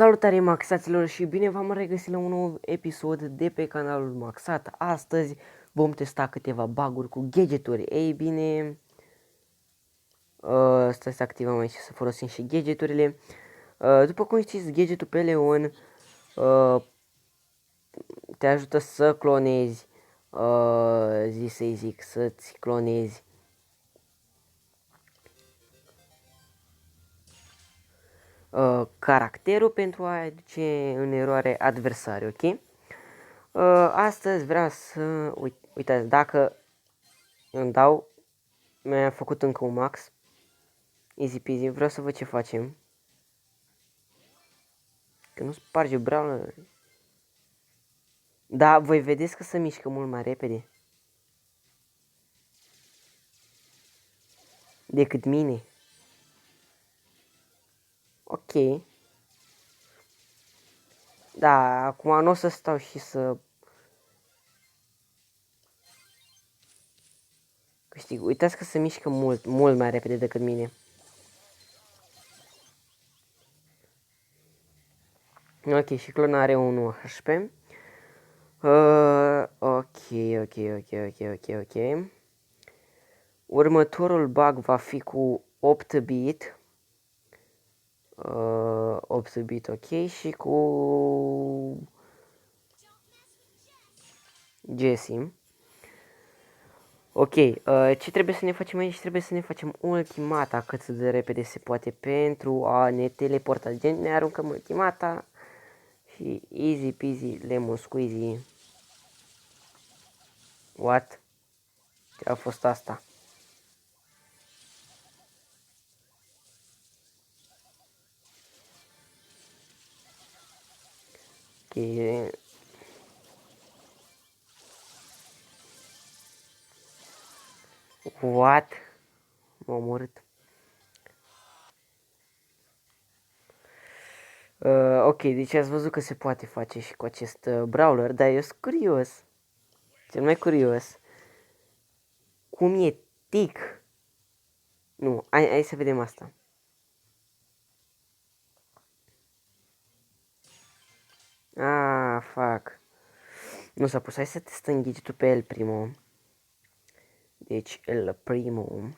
Salutare maxaților și bine v-am regăsit la un nou episod de pe canalul Maxat. Astăzi vom testa câteva bug-uri cu gadgeturi. Ei bine, stai să activăm aici să folosim și gadgeturile. După cum știți, gadgetul pe Leon te ajută să clonezi, să-i zic, să-ți clonezi caracterul pentru a aduce în eroare adversari, ok? Astăzi vreau să, uitați, dacă îmi dau, mi-a făcut încă un max, easy peasy, vreau să văd ce facem. Că nu sparge Brawler. Da, voi vedeți că se mișcă mult mai repede decât mine. Ok. Da, acum nu o să stau și să câștig. Uitați că se mișcă mult mai repede decât mine. Ok, și clona are 1 HP. Ok. Următorul bug va fi cu 8 bit. 8 bit, ok, și cu Jessie. Ok, ce trebuie să ne facem aici? Trebuie să ne facem ultimata cât de repede se poate pentru a ne teleporta. Gen, ne aruncăm ultimata și easy peasy lemon squeezy. What? Ce a fost asta? Ok. What? M-a omorât. Ok, deci ați văzut că se poate face și cu acest brawler, dar eu sunt curios. Cel mai curios. Cum e tic? Nu, hai să vedem asta. Ah, fuck. Nu s-a pus, hai să testăm gadgetul pe el primul. Deci, el primul.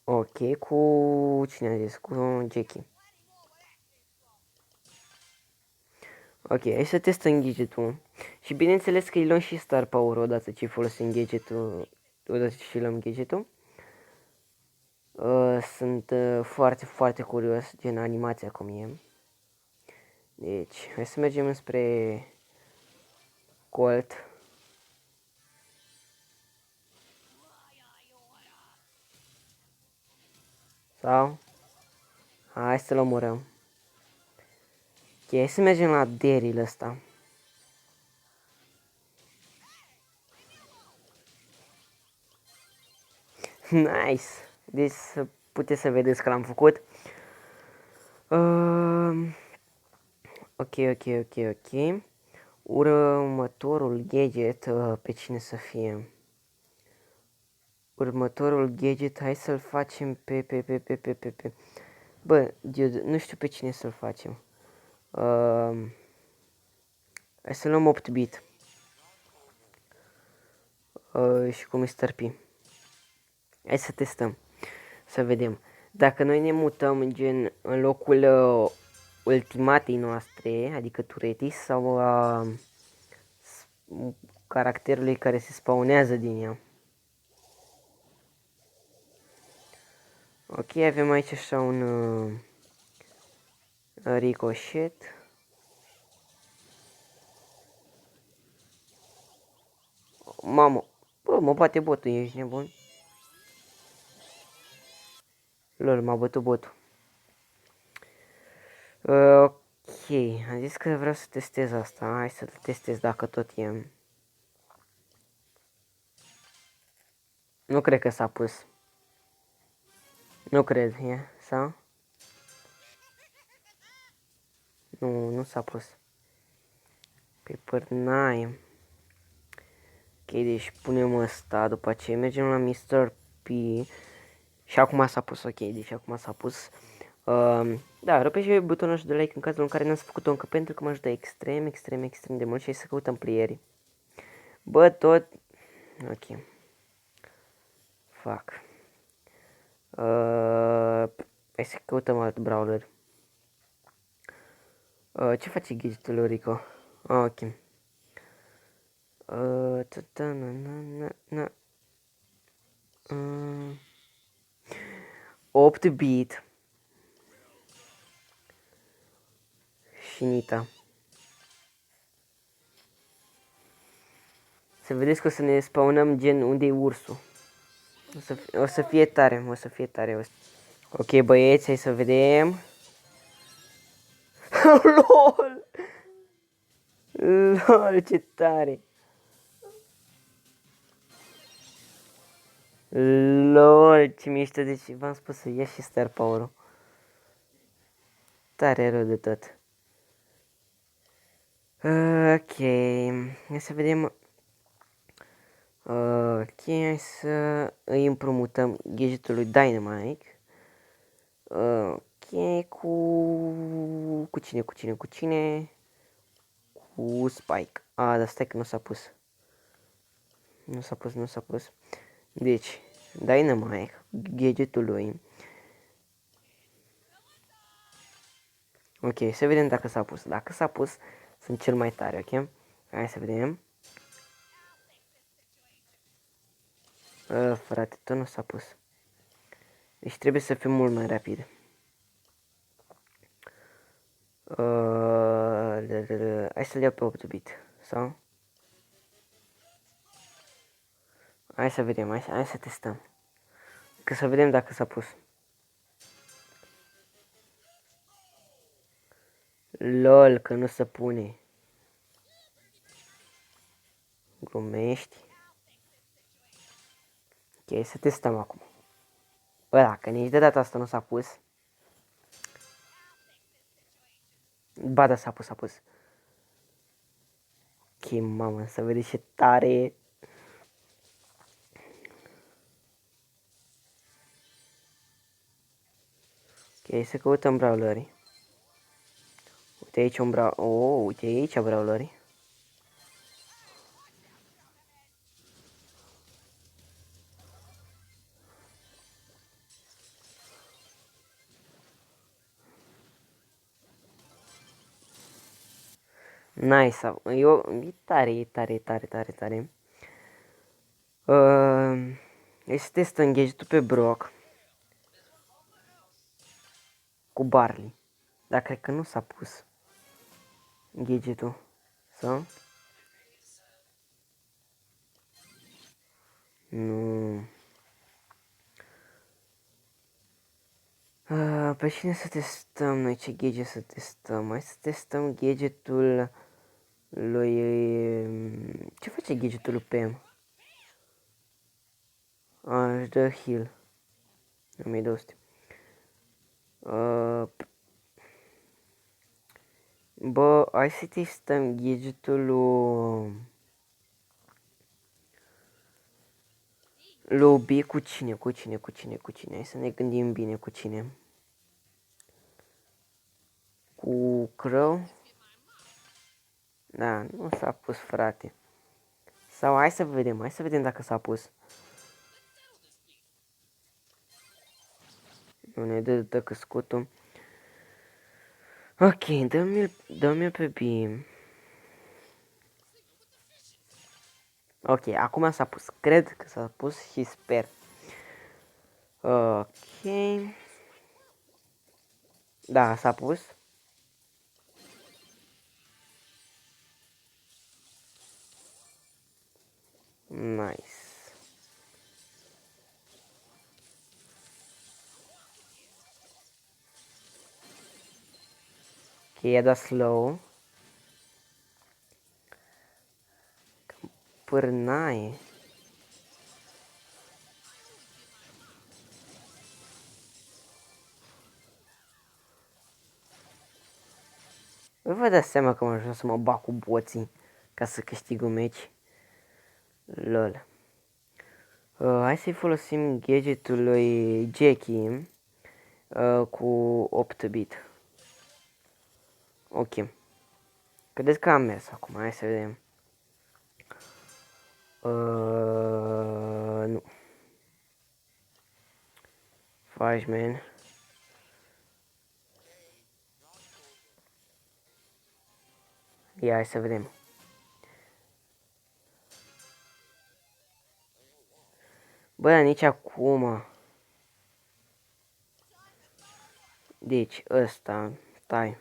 Ok, cu cine a zis? Cu Jackie. Ok, hai să testăm gadgetul. Și bineînțeles că îi luăm și star power odată ce folosim gadgetul. Odată ce luăm gadgetul. Sunt foarte curios gen animația cum e. Deci, hai să mergem spre Colt. Sau? Hai să-l omorăm. Ok, hai să mergem la Daryl ăsta. Nice! Deci puteți să vedeți că l-am făcut. Ok. Următorul gadget, pe cine să fie? Următorul gadget, hai să-l facem pe. Bă, nu știu pe cine să-l facem. Hai să luăm 8 bit. Și cu Mr. P. Hai să testăm. Să vedem. Dacă noi ne mutăm în locul ultimatei noastre, adică Turetii, sau caracterului care se spawnează din ea. Ok, avem aici așa un ricochet. Mamă, bă, mă bate botul, ești nebun? Lol, m-a bătut botul. Ok, am zis că vreau să testez asta, hai să testez dacă tot e. Nu cred că s-a pus. Nu cred, e? Sau? Nu s-a pus. Paper 9. Ok, deci punem ăsta, după aceea mergem la Mr. P. Și acum s-a pus, ok, deci acum s-a pus. Da, rupe și butonul ăsta de like în cazul în care n-ați făcut-o încă, pentru că mă ajută extrem de mult și hai să căutăm playerii. Bă, tot... Ok. Fuck. Hai să căutăm alt brawler. Ce face gadgetul lui Rico? Ok. 8 bit. Și Nita. Să vedeți că o să ne spawnăm gen unde e ursul. O să fie tare, o să fie tare. Ok, băieți, hai să vedem. LOL! LOL, ce tare! LOL, ce mișto, deci v-am spus să ia și star power-ul. Tare rău de tot. Ok, hai să vedem. Ok, hai să îi împrumutăm gadgetul lui Dynamite. Ok, cu cine? Cu Spike. Dar stai că nu s-a pus. Nu s-a pus. Deci, Dynamite, gadgetul lui. Ok, să vedem dacă s-a pus. Dacă s-a pus, sunt cel mai tare, ok? Hai să vedem. Frate, tot nu s-a pus. Deci trebuie să fim mult mai rapid. Hai să-l iau pe 8 bit. Sau? Hai să vedem, hai să testăm. Că să vedem dacă s-a pus. LOL, că nu se pune. Glumești. Ok, să testăm acum. Bă, dacă nici de data asta nu s-a pus. Ba da, s-a pus. Ok, mamă, să vedeți ce tare e. Ok, să căutăm brawlerii. Uite aici un uite aici brawlerii. Nice, e tare. Hai să testăm gadgetul pe Brock. Cu Barley. Dar cred că nu s-a pus gadgetul. Sau? Nu. Pe cine să testăm noi? Ce gadget să testăm? Hai să testăm gadgetul lui... Ce face gadgetul lui Pam? Își dă heal. 1200. Bă, hai să testăm gadgetul lui B cu cine? Hai să ne gândim bine cu cine. Cu Crow? Da, nu s-a pus, frate. Sau hai să vedem dacă s-a pus. Nu ne dă căscutul. Ok, dă-mi-l pe B. Ok, acum s-a pus. Cred că s-a pus și sper. Ok. Da, s-a pus. Nice. Ok, i-a dat slow. Pârnaie. Vă dați seama că am ajuns să mă bag cu boții ca să câștig un meci. LOL. Hai să-i folosim gadgetul lui Jackie. cu 8 bit. Ok. Credeți că am mers acum, hai să vedem. Nu. Faci, man. Ia, hai să vedem. Bă, nici acum. Deci, ăsta, stai.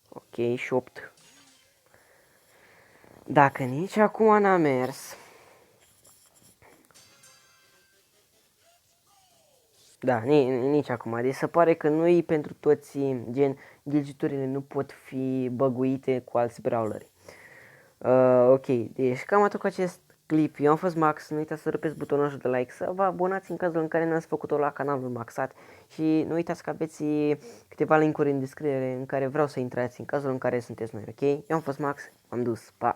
Ok, și 8. Dacă nici acum n-a mers. Da, nici acum. Deci se pare că nu-i pentru toți, gen, ghilgiturile nu pot fi băguite cu alți brawleri. Ok, deci cam atât cu acest clip. Eu am fost Max, nu uitați să rupeți butonul de like, să vă abonați în cazul în care n-ați făcut-o la canalul Maxat și nu uitați că aveți câteva link-uri în descriere în care vreau să intrați în cazul în care sunteți noi, ok? Eu am fost Max, am dus, pa!